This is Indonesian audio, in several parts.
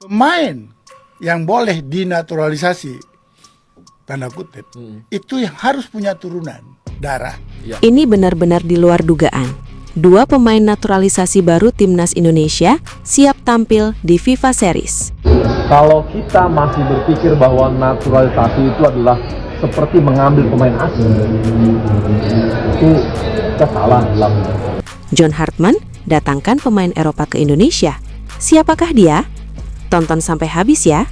pemain yang boleh dinaturalisasi, tanda kutip, itu yang harus punya turunan darah. Ini benar-benar di luar dugaan. Dua pemain naturalisasi baru timnas Indonesia siap tampil di FIFA Series. Kalau kita masih berpikir bahwa naturalisasi itu adalah seperti mengambil pemain asing, itu kita salah dalam. John Hartman datangkan pemain Eropa ke Indonesia. Siapakah dia? Tonton sampai habis ya.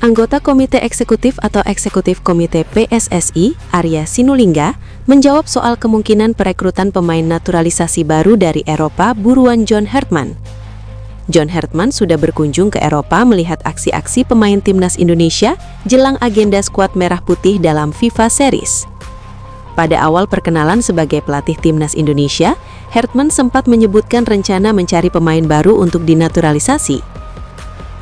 Anggota Komite Eksekutif atau Eksekutif Komite PSSI, Arya Sinulinga, menjawab soal kemungkinan perekrutan pemain naturalisasi baru dari Eropa buruan John Hartman. John Hartman sudah berkunjung ke Eropa melihat aksi-aksi pemain timnas Indonesia jelang agenda skuad merah putih dalam FIFA Series. Pada awal perkenalan sebagai pelatih timnas Indonesia, Hartman sempat menyebutkan rencana mencari pemain baru untuk dinaturalisasi.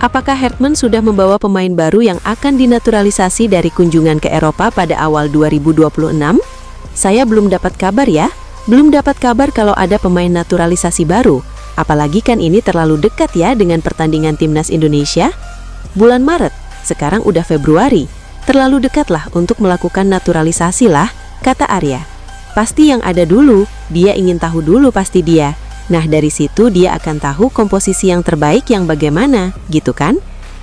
Apakah Hartman sudah membawa pemain baru yang akan dinaturalisasi dari kunjungan ke Eropa pada awal 2026? Saya belum dapat kabar ya. Belum dapat kabar kalau ada pemain naturalisasi baru. Apalagi kan ini terlalu dekat ya dengan pertandingan timnas Indonesia. Bulan Maret, sekarang udah Februari. Terlalu dekatlah untuk melakukan naturalisasi lah, kata Arya. Pasti yang ada dulu, dia ingin tahu dulu pasti dia. Nah dari situ dia akan tahu komposisi yang terbaik yang bagaimana, gitu kan?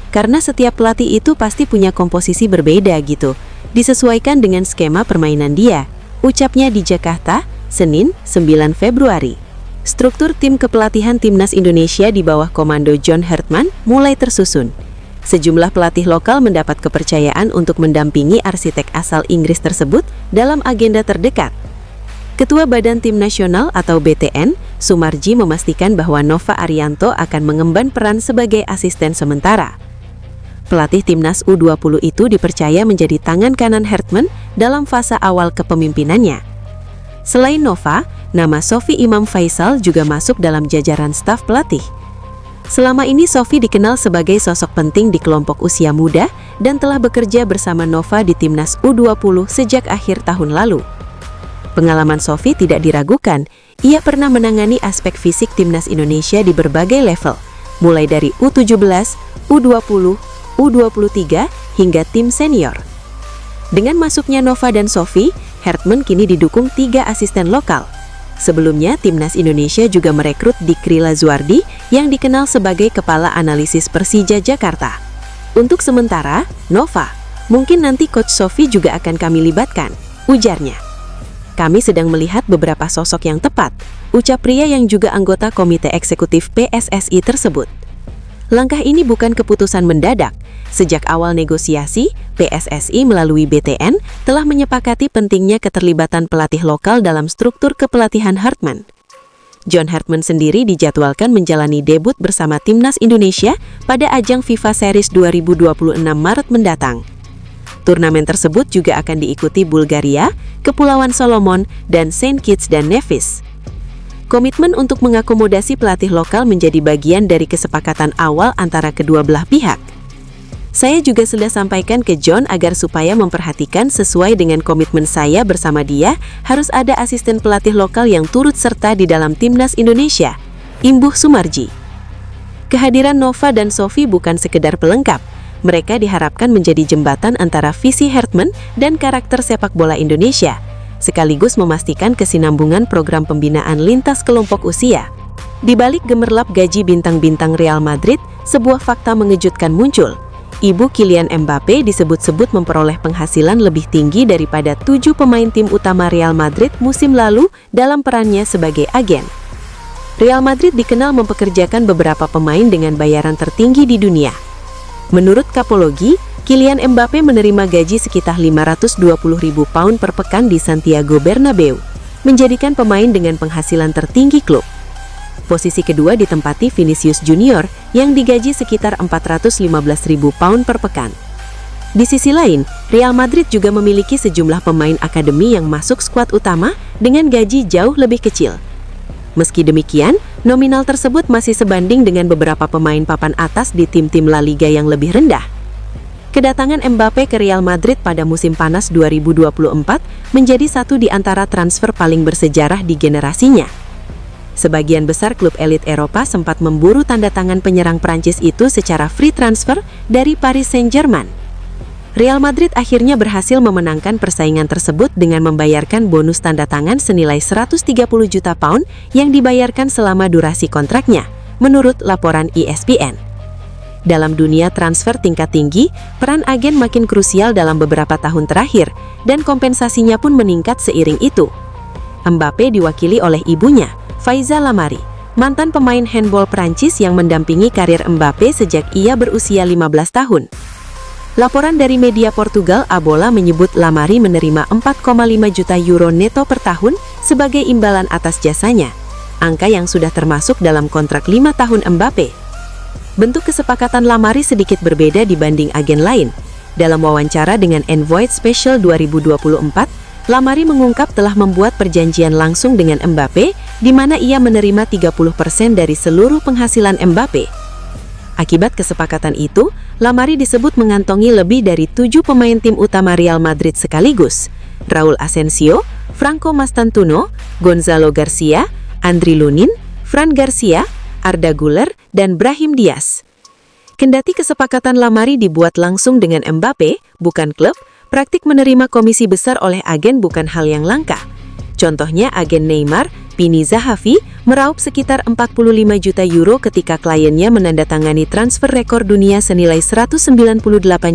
Karena setiap pelatih itu pasti punya komposisi berbeda gitu, disesuaikan dengan skema permainan dia. Ucapnya di Jakarta, Senin, 9 Februari. Struktur tim kepelatihan timnas Indonesia di bawah komando John Hartman mulai tersusun. Sejumlah pelatih lokal mendapat kepercayaan untuk mendampingi arsitek asal Inggris tersebut dalam agenda terdekat. Ketua Badan Tim Nasional atau BTN, Sumarji memastikan bahwa Nova Arianto akan mengemban peran sebagai asisten sementara. Pelatih timnas U20 itu dipercaya menjadi tangan kanan Hartman dalam fase awal kepemimpinannya. Selain Nova, nama Sofi Imam Faisal juga masuk dalam jajaran staf pelatih. Selama ini Sofi dikenal sebagai sosok penting di kelompok usia muda dan telah bekerja bersama Nova di timnas U20 sejak akhir tahun lalu. Pengalaman Sofi tidak diragukan, ia pernah menangani aspek fisik timnas Indonesia di berbagai level, mulai dari U17, U20, U23, hingga tim senior. Dengan masuknya Nova dan Sofi, Hartman kini didukung 3 asisten lokal. Sebelumnya, timnas Indonesia juga merekrut Dikri Lazuardi yang dikenal sebagai kepala analisis Persija Jakarta. Untuk sementara, Nova, mungkin nanti Coach Sofi juga akan kami libatkan, ujarnya. Kami sedang melihat beberapa sosok yang tepat, ucap pria yang juga anggota Komite Eksekutif PSSI tersebut. Langkah ini bukan keputusan mendadak. Sejak awal negosiasi, PSSI melalui BTN telah menyepakati pentingnya keterlibatan pelatih lokal dalam struktur kepelatihan Hartman. John Hartman sendiri dijadwalkan menjalani debut bersama timnas Indonesia pada ajang FIFA Series 2026 Maret mendatang. Turnamen tersebut juga akan diikuti Bulgaria, Kepulauan Solomon, dan Saint Kitts dan Nevis. Komitmen untuk mengakomodasi pelatih lokal menjadi bagian dari kesepakatan awal antara kedua belah pihak. Saya juga sudah sampaikan ke John agar supaya memperhatikan sesuai dengan komitmen saya bersama dia, harus ada asisten pelatih lokal yang turut serta di dalam timnas Indonesia, imbuh Sumarji. Kehadiran Nova dan Sofi bukan sekedar pelengkap. Mereka diharapkan menjadi jembatan antara visi Hartman dan karakter sepak bola Indonesia, sekaligus memastikan kesinambungan program pembinaan lintas kelompok usia. Di balik gemerlap gaji bintang-bintang Real Madrid, sebuah fakta mengejutkan muncul. Ibu Kylian Mbappe disebut-sebut memperoleh penghasilan lebih tinggi daripada 7 pemain tim utama Real Madrid musim lalu dalam perannya sebagai agen. Real Madrid dikenal mempekerjakan beberapa pemain dengan bayaran tertinggi di dunia. Menurut Kapologi, Kylian Mbappe menerima gaji sekitar 520.000 pound per pekan di Santiago Bernabeu, menjadikan pemain dengan penghasilan tertinggi klub. Posisi kedua ditempati Vinicius Junior yang digaji sekitar 415.000 pound per pekan. Di sisi lain, Real Madrid juga memiliki sejumlah pemain akademi yang masuk skuad utama dengan gaji jauh lebih kecil. Meski demikian, nominal tersebut masih sebanding dengan beberapa pemain papan atas di tim-tim La Liga yang lebih rendah. Kedatangan Mbappe ke Real Madrid pada musim panas 2024 menjadi satu di antara transfer paling bersejarah di generasinya. Sebagian besar klub elit Eropa sempat memburu tanda tangan penyerang Prancis itu secara free transfer dari Paris Saint-Germain. Real Madrid akhirnya berhasil memenangkan persaingan tersebut dengan membayarkan bonus tanda tangan senilai 130 juta pound yang dibayarkan selama durasi kontraknya, menurut laporan ESPN. Dalam dunia transfer tingkat tinggi, peran agen makin krusial dalam beberapa tahun terakhir, dan kompensasinya pun meningkat seiring itu. Mbappé diwakili oleh ibunya, Faiza Lamari, mantan pemain handball Prancis yang mendampingi karir Mbappé sejak ia berusia 15 tahun. Laporan dari media Portugal A Bola menyebut Lamari menerima 4,5 juta euro neto per tahun sebagai imbalan atas jasanya, angka yang sudah termasuk dalam kontrak 5 tahun Mbappé. Bentuk kesepakatan Lamari sedikit berbeda dibanding agen lain. Dalam wawancara dengan Envoy Special 2024, Lamari mengungkap telah membuat perjanjian langsung dengan Mbappé, di mana ia menerima 30% dari seluruh penghasilan Mbappé. Akibat kesepakatan itu, Lamari disebut mengantongi lebih dari 7 pemain tim utama Real Madrid sekaligus: Raúl Asensio, Franco Mastantuono, Gonzalo Garcia, Andriy Lunin, Fran Garcia, Arda Güler, dan Brahim Diaz. Kendati kesepakatan Lamari dibuat langsung dengan Mbappé, bukan klub, praktik menerima komisi besar oleh agen bukan hal yang langka. Contohnya agen Neymar, Pini Zahavi, meraup sekitar 45 juta euro ketika kliennya menandatangani transfer rekor dunia senilai 198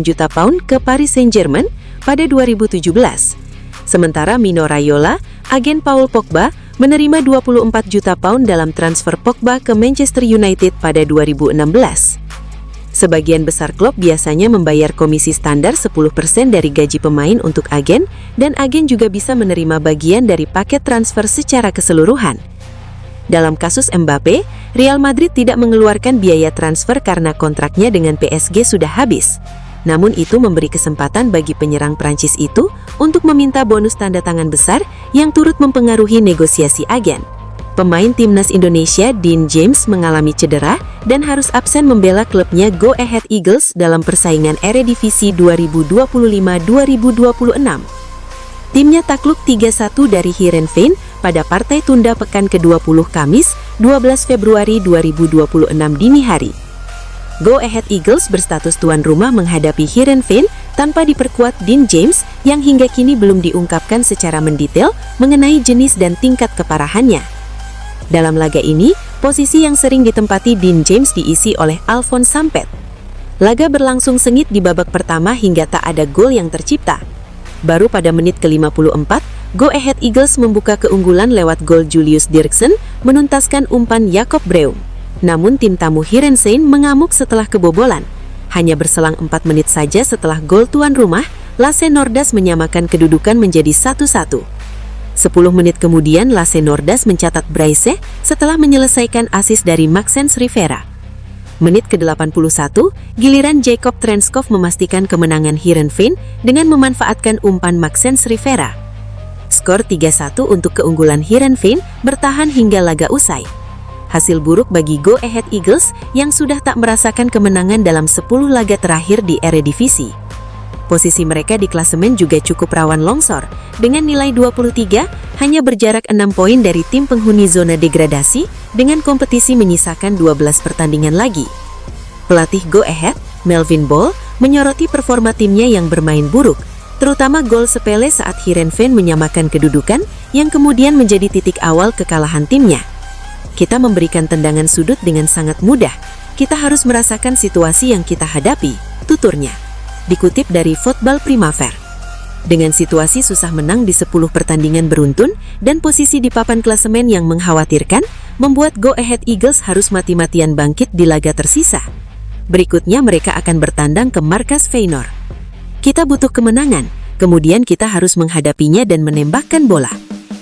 juta pound ke Paris Saint-Germain pada 2017. Sementara Mino Raiola, agen Paul Pogba, menerima 24 juta pound dalam transfer Pogba ke Manchester United pada 2016. Sebagian besar klub biasanya membayar komisi standar 10% dari gaji pemain untuk agen, dan agen juga bisa menerima bagian dari paket transfer secara keseluruhan. Dalam kasus Mbappé, Real Madrid tidak mengeluarkan biaya transfer karena kontraknya dengan PSG sudah habis. Namun itu memberi kesempatan bagi penyerang Prancis itu untuk meminta bonus tanda tangan besar yang turut mempengaruhi negosiasi agen. Pemain timnas Indonesia Dean James mengalami cedera dan harus absen membela klubnya Go Ahead Eagles dalam persaingan Eredivisie 2025-2026. Timnya takluk 3-1 dari Heerenveen pada partai tunda pekan ke-20 Kamis, 12 Februari 2026 dini hari. Go Ahead Eagles berstatus tuan rumah menghadapi Heerenveen tanpa diperkuat Dean James yang hingga kini belum diungkapkan secara mendetail mengenai jenis dan tingkat keparahannya. Dalam laga ini, posisi yang sering ditempati Dean James diisi oleh Alphonse Sampet. Laga berlangsung sengit di babak pertama hingga tak ada gol yang tercipta. Baru pada menit ke-54, Go Ahead Eagles membuka keunggulan lewat gol Julius Dirksen menuntaskan umpan Jacob Breum. Namun tim tamu Heerenveen mengamuk setelah kebobolan. Hanya berselang 4 menit saja setelah gol tuan rumah, Lasse Nordas menyamakan kedudukan menjadi 1-1. 10 menit kemudian Lasse Nordas mencatat brace setelah menyelesaikan assist dari Maxence Rivera. Menit ke-81, giliran Jacob Trenskov memastikan kemenangan Heerenveen dengan memanfaatkan umpan Maxence Rivera. Skor 3-1 untuk keunggulan Heerenveen bertahan hingga laga usai. Hasil buruk bagi Go Ahead Eagles yang sudah tak merasakan kemenangan dalam 10 laga terakhir di Eredivisie. Posisi mereka di klasemen juga cukup rawan longsor, dengan nilai 23, hanya berjarak 6 poin dari tim penghuni zona degradasi, dengan kompetisi menyisakan 12 pertandingan lagi. Pelatih Go Ahead, Melvin Bol, menyoroti performa timnya yang bermain buruk, terutama gol sepele saat Heerenveen menyamakan kedudukan, yang kemudian menjadi titik awal kekalahan timnya. Kita memberikan tendangan sudut dengan sangat mudah, kita harus merasakan situasi yang kita hadapi, tuturnya. Dikutip dari Football Primavera. Dengan situasi susah menang di 10 pertandingan beruntun dan posisi di papan klasemen yang mengkhawatirkan, membuat Go Ahead Eagles harus mati-matian bangkit di laga tersisa. Berikutnya mereka akan bertandang ke markas Feyenoord. Kita butuh kemenangan, kemudian kita harus menghadapinya dan menembakkan bola.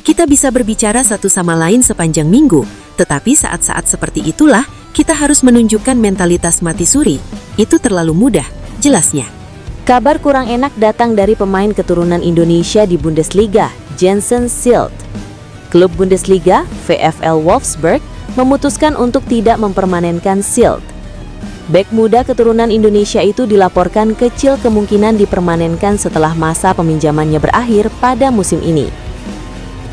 Kita bisa berbicara satu sama lain sepanjang minggu, tetapi saat-saat seperti itulah kita harus menunjukkan mentalitas mati suri. Itu terlalu mudah, jelasnya. Kabar kurang enak datang dari pemain keturunan Indonesia di Bundesliga, Jensen Silt. Klub Bundesliga, VfL Wolfsburg, memutuskan untuk tidak mempermanenkan Silt. Bek muda keturunan Indonesia itu dilaporkan kecil kemungkinan dipermanenkan setelah masa peminjamannya berakhir pada musim ini.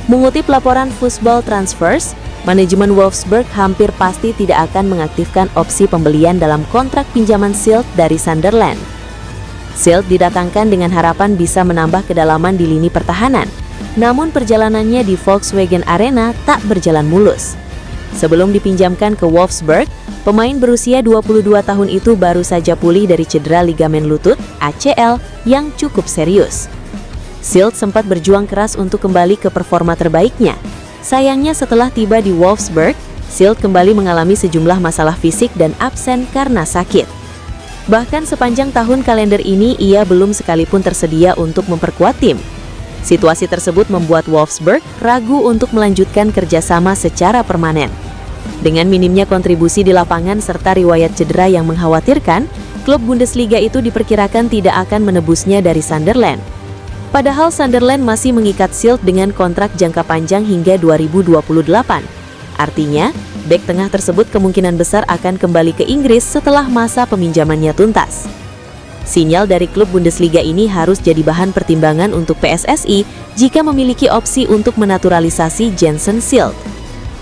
Mengutip laporan Football Transfers, manajemen Wolfsburg hampir pasti tidak akan mengaktifkan opsi pembelian dalam kontrak pinjaman Silt dari Sunderland. Silt didatangkan dengan harapan bisa menambah kedalaman di lini pertahanan, namun perjalanannya di Volkswagen Arena tak berjalan mulus. Sebelum dipinjamkan ke Wolfsburg, pemain berusia 22 tahun itu baru saja pulih dari cedera ligamen lutut (ACL) yang cukup serius. Silt sempat berjuang keras untuk kembali ke performa terbaiknya. Sayangnya setelah tiba di Wolfsburg, Silt kembali mengalami sejumlah masalah fisik dan absen karena sakit. Bahkan sepanjang tahun kalender ini ia belum sekalipun tersedia untuk memperkuat tim. Situasi tersebut membuat Wolfsburg ragu untuk melanjutkan kerjasama secara permanen. Dengan minimnya kontribusi di lapangan serta riwayat cedera yang mengkhawatirkan, klub Bundesliga itu diperkirakan tidak akan menebusnya dari Sunderland. Padahal Sunderland masih mengikat Silt dengan kontrak jangka panjang hingga 2028. Artinya, bek tengah tersebut kemungkinan besar akan kembali ke Inggris setelah masa peminjamannya tuntas. Sinyal dari klub Bundesliga ini harus jadi bahan pertimbangan untuk PSSI jika memiliki opsi untuk menaturalisasi Jensen Silt.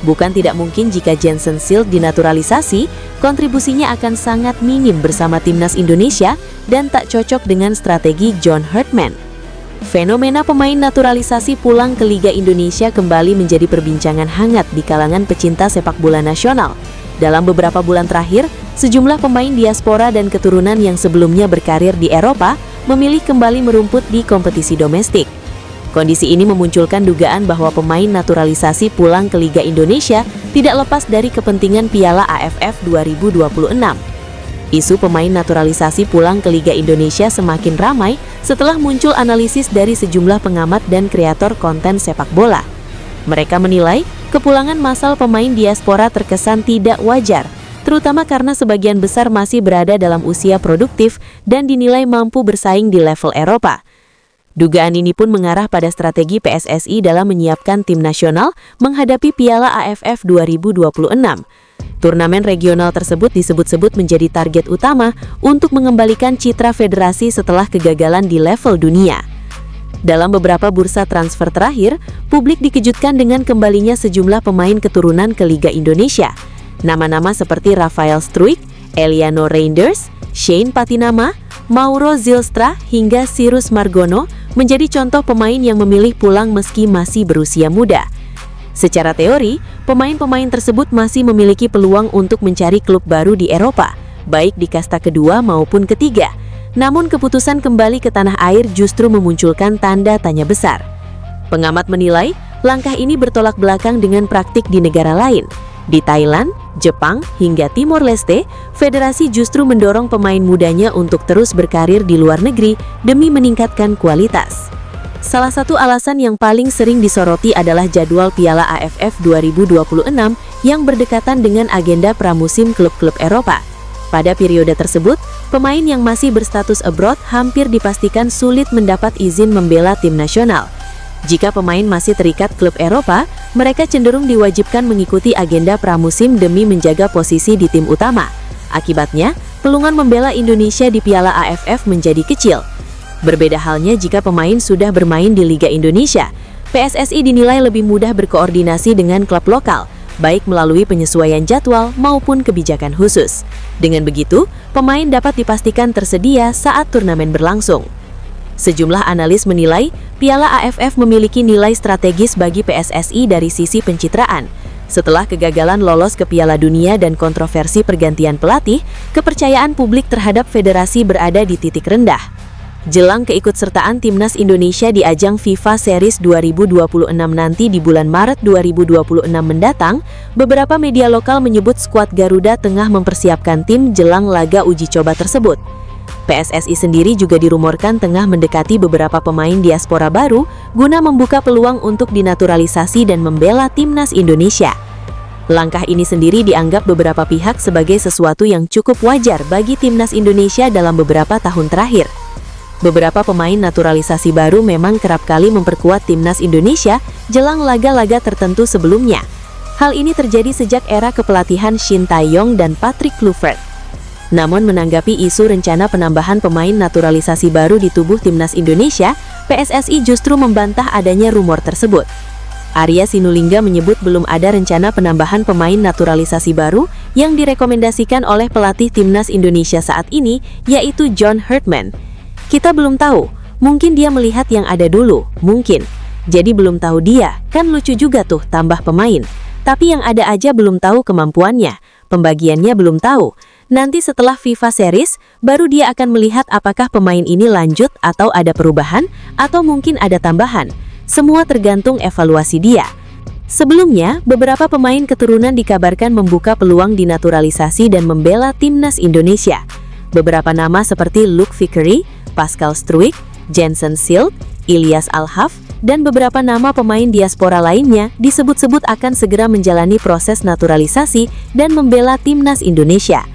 Bukan tidak mungkin jika Jensen Silt dinaturalisasi, kontribusinya akan sangat minim bersama timnas Indonesia dan tak cocok dengan strategi John Herdman. Fenomena pemain naturalisasi pulang ke Liga Indonesia kembali menjadi perbincangan hangat di kalangan pecinta sepak bola nasional. Dalam beberapa bulan terakhir, sejumlah pemain diaspora dan keturunan yang sebelumnya berkarir di Eropa memilih kembali merumput di kompetisi domestik. Kondisi ini memunculkan dugaan bahwa pemain naturalisasi pulang ke Liga Indonesia tidak lepas dari kepentingan Piala AFF 2026. Isu pemain naturalisasi pulang ke Liga Indonesia semakin ramai setelah muncul analisis dari sejumlah pengamat dan kreator konten sepak bola. Mereka menilai kepulangan massal pemain diaspora terkesan tidak wajar, terutama karena sebagian besar masih berada dalam usia produktif dan dinilai mampu bersaing di level Eropa. Dugaan ini pun mengarah pada strategi PSSI dalam menyiapkan tim nasional menghadapi Piala AFF 2026. Turnamen regional tersebut disebut-sebut menjadi target utama untuk mengembalikan citra federasi setelah kegagalan di level dunia. Dalam beberapa bursa transfer terakhir, publik dikejutkan dengan kembalinya sejumlah pemain keturunan ke Liga Indonesia. Nama-nama seperti Rafael Struijk, Eliano Reinders, Shane Patinama, Mauro Zylstra hingga Cyrus Margono menjadi contoh pemain yang memilih pulang meski masih berusia muda. Secara teori, pemain-pemain tersebut masih memiliki peluang untuk mencari klub baru di Eropa, baik di kasta kedua maupun ketiga. Namun keputusan kembali ke tanah air justru memunculkan tanda tanya besar. Pengamat menilai, langkah ini bertolak belakang dengan praktik di negara lain. Di Thailand, Jepang, hingga Timor Leste, federasi justru mendorong pemain mudanya untuk terus berkarir di luar negeri demi meningkatkan kualitas. Salah satu alasan yang paling sering disoroti adalah jadwal Piala AFF 2026 yang berdekatan dengan agenda pramusim klub-klub Eropa. Pada periode tersebut, pemain yang masih berstatus abroad hampir dipastikan sulit mendapat izin membela tim nasional. Jika pemain masih terikat klub Eropa, mereka cenderung diwajibkan mengikuti agenda pramusim demi menjaga posisi di tim utama. Akibatnya, peluang membela Indonesia di Piala AFF menjadi kecil. Berbeda halnya jika pemain sudah bermain di Liga Indonesia, PSSI dinilai lebih mudah berkoordinasi dengan klub lokal, baik melalui penyesuaian jadwal maupun kebijakan khusus. Dengan begitu, pemain dapat dipastikan tersedia saat turnamen berlangsung. Sejumlah analis menilai, Piala AFF memiliki nilai strategis bagi PSSI dari sisi pencitraan. Setelah kegagalan lolos ke Piala Dunia dan kontroversi pergantian pelatih, kepercayaan publik terhadap federasi berada di titik rendah. Jelang keikutsertaan timnas Indonesia di ajang FIFA Series 2026 nanti di bulan Maret 2026 mendatang, beberapa media lokal menyebut skuad Garuda tengah mempersiapkan tim jelang laga uji coba tersebut. PSSI sendiri juga dirumorkan tengah mendekati beberapa pemain diaspora baru guna membuka peluang untuk dinaturalisasi dan membela timnas Indonesia. Langkah ini sendiri dianggap beberapa pihak sebagai sesuatu yang cukup wajar bagi timnas Indonesia dalam beberapa tahun terakhir. Beberapa pemain naturalisasi baru memang kerap kali memperkuat timnas Indonesia jelang laga-laga tertentu sebelumnya. Hal ini terjadi sejak era kepelatihan Shin Tae-yong dan Patrick Kluivert. Namun menanggapi isu rencana penambahan pemain naturalisasi baru di tubuh timnas Indonesia, PSSI justru membantah adanya rumor tersebut. Arya Sinulinga menyebut belum ada rencana penambahan pemain naturalisasi baru yang direkomendasikan oleh pelatih timnas Indonesia saat ini, yaitu John Hartman. Kita belum tahu, mungkin dia melihat yang ada dulu, mungkin. Jadi belum tahu dia, kan lucu juga tuh tambah pemain. Tapi yang ada aja belum tahu kemampuannya, pembagiannya belum tahu. Nanti setelah FIFA Series, baru dia akan melihat apakah pemain ini lanjut atau ada perubahan, atau mungkin ada tambahan. Semua tergantung evaluasi dia. Sebelumnya, beberapa pemain keturunan dikabarkan membuka peluang dinaturalisasi dan membela timnas Indonesia. Beberapa nama seperti Luke Vickery, Pascal Struijk, Jensen Silt, Ilyas Alhaf, dan beberapa nama pemain diaspora lainnya disebut-sebut akan segera menjalani proses naturalisasi dan membela timnas Indonesia.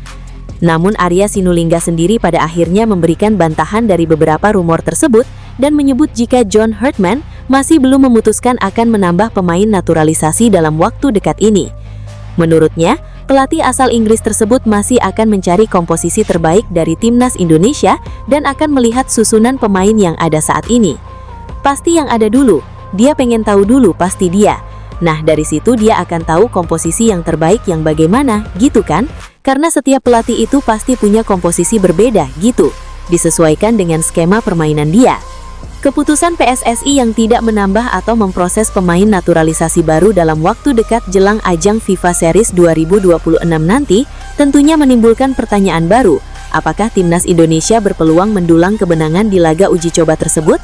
Namun Arya Sinulinga sendiri pada akhirnya memberikan bantahan dari beberapa rumor tersebut dan menyebut jika John Hartman masih belum memutuskan akan menambah pemain naturalisasi dalam waktu dekat ini. Menurutnya, pelatih asal Inggris tersebut masih akan mencari komposisi terbaik dari timnas Indonesia dan akan melihat susunan pemain yang ada saat ini. Pasti yang ada dulu, dia pengen tahu dulu pasti dia. Nah, dari situ dia akan tahu komposisi yang terbaik yang bagaimana, gitu kan? Karena setiap pelatih itu pasti punya komposisi berbeda, gitu. Disesuaikan dengan skema permainan dia. Keputusan PSSI yang tidak menambah atau memproses pemain naturalisasi baru dalam waktu dekat jelang ajang FIFA Series 2026 nanti tentunya menimbulkan pertanyaan baru. Apakah timnas Indonesia berpeluang mendulang kemenangan di laga uji coba tersebut?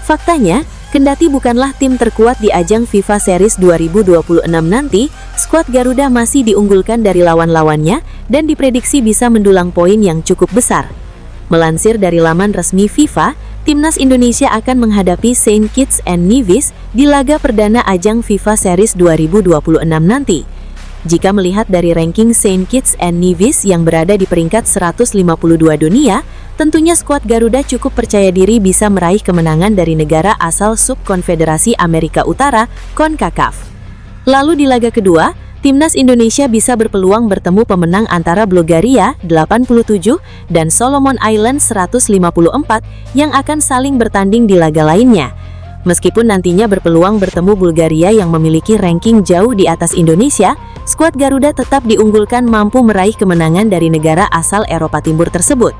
Faktanya, kendati bukanlah tim terkuat di ajang FIFA Series 2026 nanti, skuad Garuda masih diunggulkan dari lawan-lawannya dan diprediksi bisa mendulang poin yang cukup besar. Melansir dari laman resmi FIFA, timnas Indonesia akan menghadapi Saint Kitts and Nevis di laga perdana ajang FIFA Series 2026 nanti. Jika melihat dari ranking Saint Kitts and Nevis yang berada di peringkat 152 dunia, tentunya skuad Garuda cukup percaya diri bisa meraih kemenangan dari negara asal Subkonfederasi Amerika Utara, CONCACAF. Lalu di laga kedua, timnas Indonesia bisa berpeluang bertemu pemenang antara Bulgaria 87 dan Solomon Islands 154 yang akan saling bertanding di laga lainnya. Meskipun nantinya berpeluang bertemu Bulgaria yang memiliki ranking jauh di atas Indonesia, skuad Garuda tetap diunggulkan mampu meraih kemenangan dari negara asal Eropa Timur tersebut.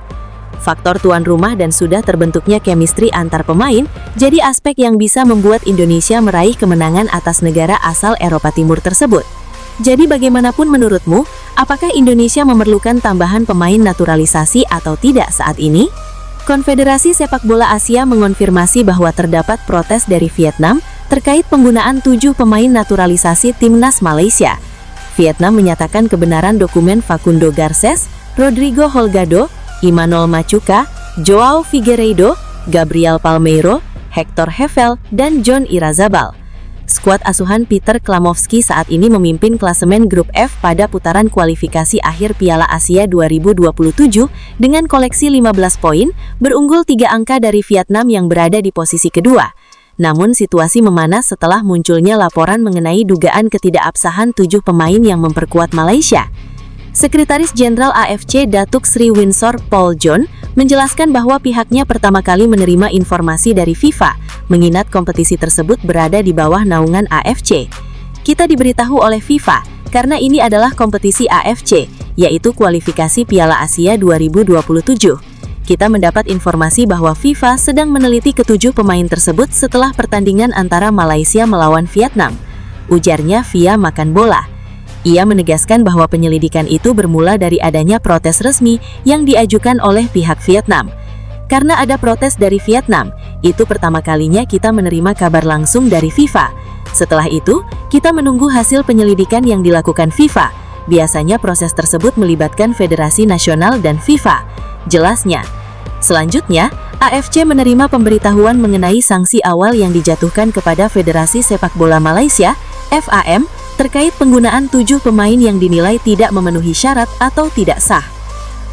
Faktor tuan rumah dan sudah terbentuknya chemistry antar pemain jadi aspek yang bisa membuat Indonesia meraih kemenangan atas negara asal Eropa Timur tersebut. Jadi bagaimanapun menurutmu, apakah Indonesia memerlukan tambahan pemain naturalisasi atau tidak saat ini? Konfederasi Sepak Bola Asia mengonfirmasi bahwa terdapat protes dari Vietnam terkait penggunaan 7 pemain naturalisasi timnas Malaysia. Vietnam menyatakan kebenaran dokumen Facundo Garces, Rodrigo Holgado, Imanol Machuca, Joao Figueiredo, Gabriel Palmeiro, Hector Hevel, dan John Irazabal. Skuad asuhan Peter Klamovski saat ini memimpin klasemen grup F pada putaran kualifikasi akhir Piala Asia 2027 dengan koleksi 15 poin, berunggul 3 angka dari Vietnam yang berada di posisi kedua. Namun situasi memanas setelah munculnya laporan mengenai dugaan ketidakabsahan 7 pemain yang memperkuat Malaysia. Sekretaris Jenderal AFC Datuk Sri Winsor Paul John menjelaskan bahwa pihaknya pertama kali menerima informasi dari FIFA mengingat kompetisi tersebut berada di bawah naungan AFC. Kita diberitahu oleh FIFA karena ini adalah kompetisi AFC, yaitu kualifikasi Piala Asia 2027. Kita mendapat informasi bahwa FIFA sedang meneliti ketujuh pemain tersebut setelah pertandingan antara Malaysia melawan Vietnam. Ujarnya via Makan Bola. Ia menegaskan bahwa penyelidikan itu bermula dari adanya protes resmi yang diajukan oleh pihak Vietnam. Karena ada protes dari Vietnam, itu pertama kalinya kita menerima kabar langsung dari FIFA. Setelah itu, kita menunggu hasil penyelidikan yang dilakukan FIFA. Biasanya proses tersebut melibatkan Federasi Nasional dan FIFA. Jelasnya. Selanjutnya, AFC menerima pemberitahuan mengenai sanksi awal yang dijatuhkan kepada Federasi Sepak Bola Malaysia, FAM, terkait penggunaan 7 pemain yang dinilai tidak memenuhi syarat atau tidak sah.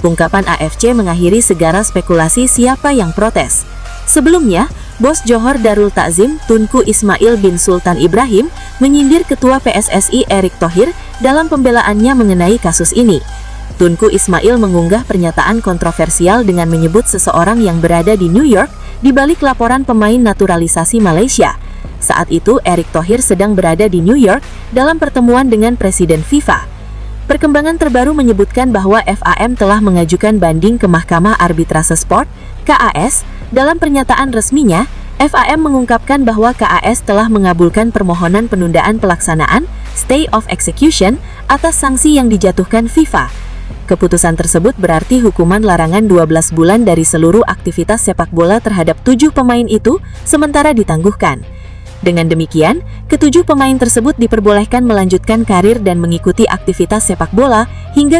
Ungkapan AFC mengakhiri segala spekulasi siapa yang protes. Sebelumnya, Bos Johor Darul Takzim Tunku Ismail bin Sultan Ibrahim menyindir Ketua PSSI Erick Thohir dalam pembelaannya mengenai kasus ini. Tunku Ismail mengunggah pernyataan kontroversial dengan menyebut seseorang yang berada di New York di balik laporan pemain naturalisasi Malaysia. Saat itu, Erick Thohir sedang berada di New York dalam pertemuan dengan Presiden FIFA. Perkembangan terbaru menyebutkan bahwa FAM telah mengajukan banding ke Mahkamah Arbitrase Sport, KAS. Dalam pernyataan resminya, FAM mengungkapkan bahwa KAS telah mengabulkan permohonan penundaan pelaksanaan, stay of execution, atas sanksi yang dijatuhkan FIFA. Keputusan tersebut berarti hukuman larangan 12 bulan dari seluruh aktivitas sepak bola terhadap 7 pemain itu sementara ditangguhkan. Dengan demikian, ketujuh pemain tersebut diperbolehkan melanjutkan karir dan mengikuti aktivitas sepak bola hingga